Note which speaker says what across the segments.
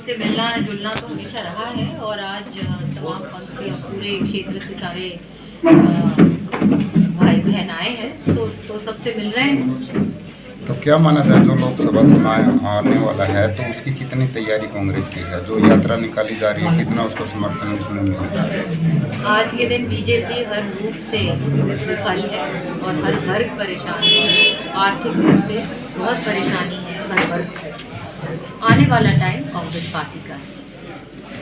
Speaker 1: से मिलना जुलना तो हमेशा रहा है और आज तमाम काउंसिल पूरे क्षेत्र से सारे भाई बहन आए हैं तो सबसे मिल रहे हैं।
Speaker 2: तो क्या माना जाए, जो लोकसभा चुनाव आने वाला है तो उसकी कितनी तैयारी कांग्रेस की है? जो यात्रा निकाली जा रही है, कितना उसको समर्थन इसमें मिल रहा है?
Speaker 1: आज के दिन बीजेपी हर रूप से विफल है और हर वर्ग परेशान है। आर्थिक रूप से बहुत परेशानी है हर वर्ग को। आने वाला टाइम कांग्रेस पार्टी का है।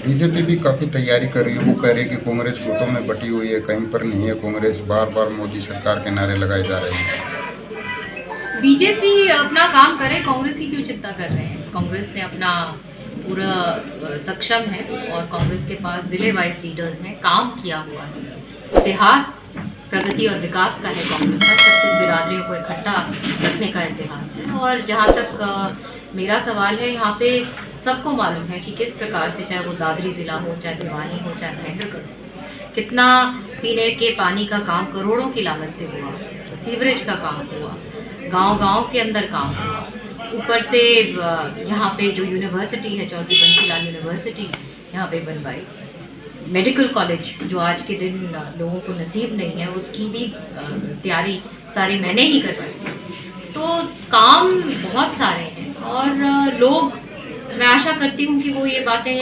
Speaker 2: बीजेपी भी काफ़ी तैयारी कर रही है। वो कह रही है कि कांग्रेस वोटों में बटी हुई है, कहीं पर नहीं है कांग्रेस। बार बार मोदी सरकार के नारे लगाए जा रहे हैं।
Speaker 1: बीजेपी अपना काम करे, कांग्रेस की क्यों चिंता कर रहे हैं? कांग्रेस से अपना पूरा सक्षम है और कांग्रेस के पास जिले वाइज लीडर्स हैं, काम किया हुआ है। इतिहास प्रगति और विकास का है कांग्रेस का। 36 बिरादरियों को इकट्ठा रखने का इतिहास है। और जहाँ तक मेरा सवाल है, यहाँ पे सबको मालूम है कि किस प्रकार से, चाहे वो दादरी ज़िला हो, चाहे भिवानी हो, चाहे महेंद्रगढ़ हो, कितना पीने के पानी का काम करोड़ों की लागत से हुआ, सीवरेज का काम हुआ, गांव-गांव के अंदर काम हुआ। ऊपर से यहाँ पे जो यूनिवर्सिटी है, चौधरी बंसीलाल यूनिवर्सिटी यहाँ पे बनवाई। मेडिकल कॉलेज जो आज के दिन लोगों को नसीब नहीं है, उसकी भी तैयारी सारी मैंने ही करवाई। तो काम बहुत सारे हैं और लोग, मैं आशा करती हूँ कि वो ये बातें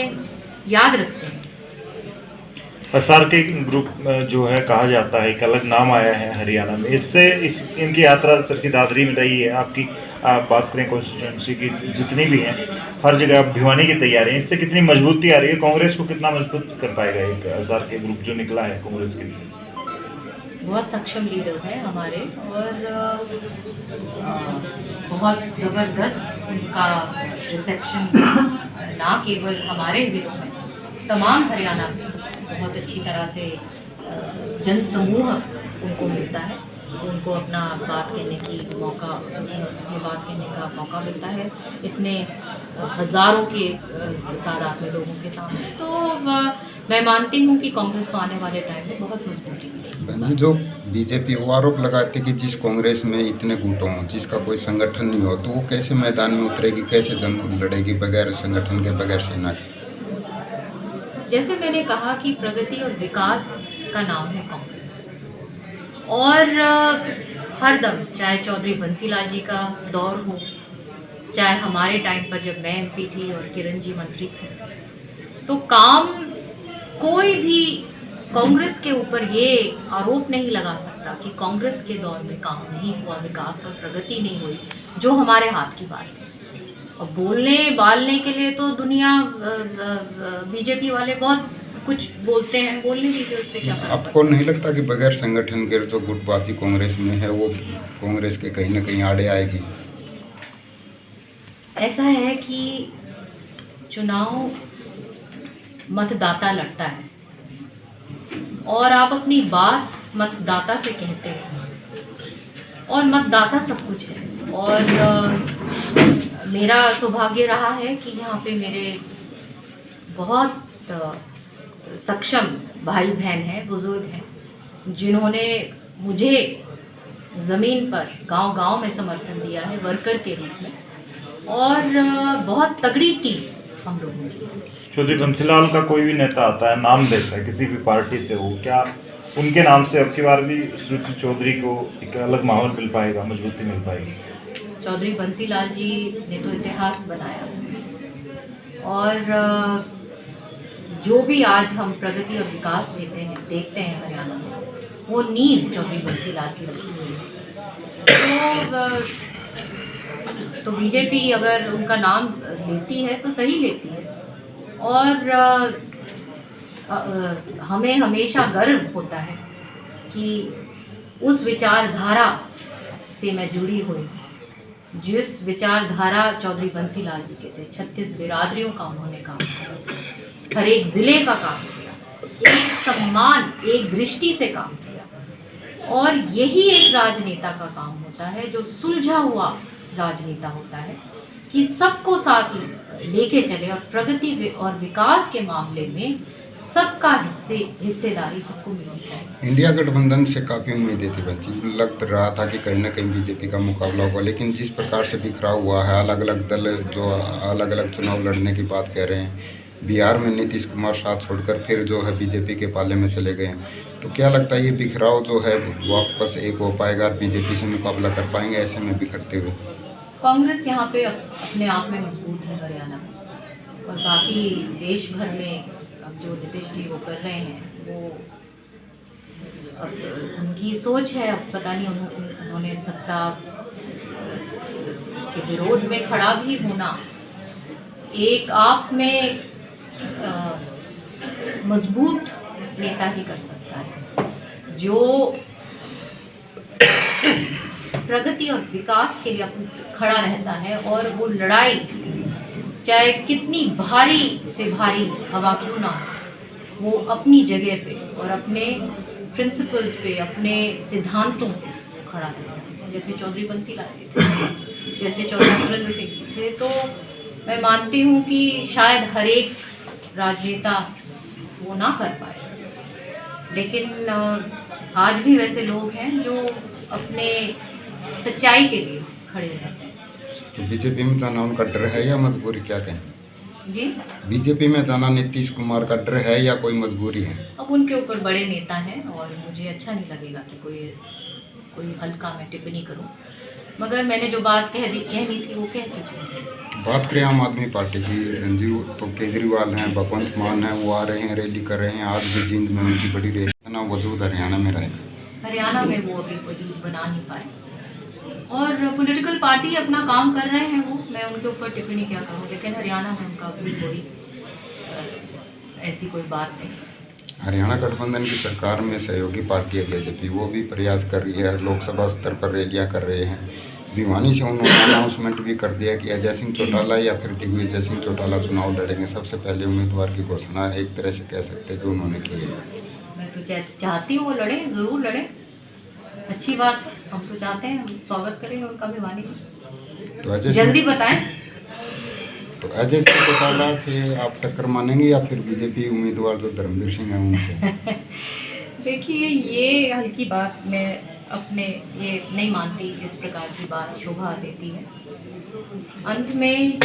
Speaker 1: याद रखते हैं।
Speaker 3: एसआर के ग्रुप जो है, कहा जाता है एक अलग नाम आया है हरियाणा में। इससे इनकी यात्रा चरखी दादरी में रही है। आपकी बात करें कॉन्स्टिट्यूंसी की, जितनी भी हैं हर जगह भिवानी की तैयारी है, इससे कितनी मजबूती आ रही है? कांग्रेस को कितना मजबूत कर पाएगा एक एसआर के ग्रुप जो निकला है कांग्रेस के लिए?
Speaker 1: बहुत सक्षम लीडर्स हैं हमारे और बहुत ज़बरदस्त उनका रिसेप्शन, ना केवल हमारे ज़िलों में, तमाम हरियाणा में बहुत अच्छी तरह से जन समूह उनको मिलता है। उनको अपना बात कहने का मौका मिलता है इतने हज़ारों के तादाद में लोगों के सामने। तो मैं मानती हूँ कि कांग्रेस को आने वाले टाइम में बहुत मजबूती मिलेगी।
Speaker 2: जो बीजेपी वो आरोप लगाती है कि जिस कांग्रेस में इतने गुट हों, जिसका कोई संगठन नहीं हो, तो वो कैसे मैदान में उतरेगी, कैसे जंग लड़ेगी बगैर संगठन के, बगैर सेना के?
Speaker 1: जैसे मैंने कहा कि प्रगति और विकास का नाम है कांग्रेस, और हर दम, चाहे चौधरी बंसीलाल जी का दौर हो, चाहे हमारे टाइम पर जब मैं एमपी थी और किरण जी मंत्री थे, तो काम कोई भी कांग्रेस के ऊपर ये आरोप नहीं लगा सकता कि कांग्रेस के दौर में काम नहीं हुआ, विकास और प्रगति नहीं हुई, जो हमारे हाथ की बात है। और बोलने बालने के लिए तो दुनिया, बीजेपी वाले बहुत कुछ बोलते हैं, बोलने दीजिए, उससे क्या फर्क
Speaker 2: आपको नहीं लगता कि बगैर संगठन के जो गुटबाजी कांग्रेस में है, वो कांग्रेस के कहीं ना कहीं आड़े आएगी?
Speaker 1: ऐसा है कि चुनाव मतदाता लड़ता है और आप अपनी बात मतदाता से कहते हैं और मतदाता सब कुछ है। और मेरा सौभाग्य रहा है कि यहाँ पे मेरे बहुत सक्षम भाई बहन हैं, बुजुर्ग हैं, जिन्होंने मुझे ज़मीन पर गांव-गांव में समर्थन दिया है वर्कर के रूप में। और बहुत तगड़ी टीम हम लोगों की।
Speaker 3: चौधरी बंसीलाल का कोई भी नेता आता है, नाम देता है, किसी भी पार्टी से हो, क्या उनके नाम से अब की बार भी सुरुचि चौधरी को एक अलग माहौल मिल पाएगा, मजबूती मिल पाएगी?
Speaker 1: चौधरी बंसीलाल जी ने तो इतिहास बनाया और जो भी आज हम प्रगति और विकास देखते हैं हरियाणा में, वो नींव चौधरी बंसीलाल की रखी हुई है। तो बीजेपी अगर उनका नाम लेती है तो सही लेती है। और हमें हमेशा गर्व होता है कि उस विचारधारा से मैं जुड़ी हुई, जिस विचारधारा चौधरी बंसीलाल जी के थे। 36 बिरादरियों का उन्होंने काम किया, हर एक ज़िले का काम किया, एक सम्मान, एक दृष्टि से काम किया। और यही एक राजनेता का काम होता है, जो सुलझा हुआ राजनेता होता है, कि सबको साथ लेके चले और प्रगति और विकास के मामले में सबका हिस्सेदारी सबको मिलनी चाहिए।
Speaker 2: इंडिया गठबंधन से काफ़ी उम्मीदें थी बच्ची, लग रहा था कि कहीं ना कहीं बीजेपी का मुकाबला होगा, लेकिन जिस प्रकार से बिखराव हुआ है, अलग अलग दल जो अलग अलग चुनाव लड़ने की बात कह रहे हैं, बिहार में नीतीश कुमार साथ छोड़कर फिर जो है बीजेपी के पाले में चले गए हैं, तो क्या लगता है ये बिखराव जो है वापस एक हो पाएगा, बीजेपी से मुकाबला कर पाएंगे ऐसे में बिखरते हुए?
Speaker 1: कांग्रेस यहाँ पे अपने आप में मजबूत है हरियाणा में, और बाकी देश भर में अब जो नीतीश जी वो कर रहे हैं वो अब उनकी सोच है। अब पता नहीं उन्होंने सत्ता के विरोध में खड़ा भी होना एक आप में मजबूत नेता ही कर सकता है, जो प्रगति और विकास के लिए खड़ा रहता है, और वो लड़ाई चाहे कितनी भारी से भारी हवा क्यों ना हो, वो अपनी जगह पे और अपने प्रिंसिपल्स पे, अपने सिद्धांतों पे खड़ा रहता है। जैसे चौधरी बंसी लाल थे, जैसे चौधरी सुरेंद्र सिंह थे, तो मैं मानती हूँ कि शायद हर एक राजनेता वो ना कर पाए, लेकिन आज भी वैसे लोग हैं जो अपने सच्चाई के लिए खड़े रहते हैं।
Speaker 2: तो बीजेपी में जाना उनका डर है या मजबूरी, क्या कहें?
Speaker 1: जी,
Speaker 2: बीजेपी में जाना नीतीश कुमार का डर है या कोई मजबूरी है?
Speaker 1: अब उनके ऊपर बड़े नेता हैं और मुझे अच्छा नहीं लगेगा कि कोई हल्का मैं टिप्पणी करूं, मगर मैंने जो बात कहनी थी वो कह चुकी हूँ।
Speaker 2: बात करें आम आदमी पार्टी की, रंजू तो केजरीवाल हैं, भगवंत मान हैं, वो आ रहे हैं, रैली कर रहे हैं, आज भी जींद में उनकी बड़ी रैली ना वजूद हरियाणा में रहेगा।
Speaker 1: हरियाणा में वो अभी वजूद बना नहीं पाए, और पॉलिटिकल पार्टी अपना काम कर रहे हैं, वो मैं उनके ऊपर टिप्पणी क्या करूँ, लेकिन हरियाणा में उनका भी कोई ऐसी कोई बात नहीं।
Speaker 2: हरियाणा गठबंधन की सरकार में सहयोगी पार्टी है जेजेपी, वो भी प्रयास कर रही है, लोकसभा स्तर पर रैलियां कर रहे हैं। भिवानी से उन्होंने अनाउंसमेंट भी कर दिया कि अजय सिंह चौटाला या फिर दिग्विजय सिंह चौटाला चुनाव लड़ेंगे। सबसे पहले उम्मीदवार की घोषणा एक तरह से कह सकते हैं कि उन्होंने की है। मैं
Speaker 1: तो चाहती हूँ वो लड़े, ज़रूर लड़े, अच्छी बात, हम तो चाहते हैं, हम स्वागत करेंगे उनका भिवानी में।
Speaker 2: तो अजय
Speaker 1: जल्दी बताएं।
Speaker 2: तो अजय सिंह चौटाला से आप टक्कर मानेंगे या फिर बीजेपी उम्मीदवार जो धर्मवीर सिंह है उनसे?
Speaker 1: देखिए, ये हल्की बात मैं अपने ये नहीं मानती, इस प्रकार की बात शोभा देती है। अंत में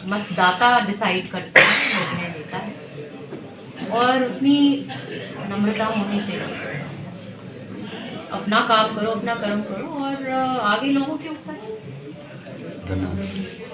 Speaker 1: मतदाता डिसाइड करता है, निर्णय देता है, और उतनी नम्रता होनी चाहिए। अपना काम करो, अपना कर्म करो, और आगे लोगों के ऊपर।
Speaker 2: धन्यवाद।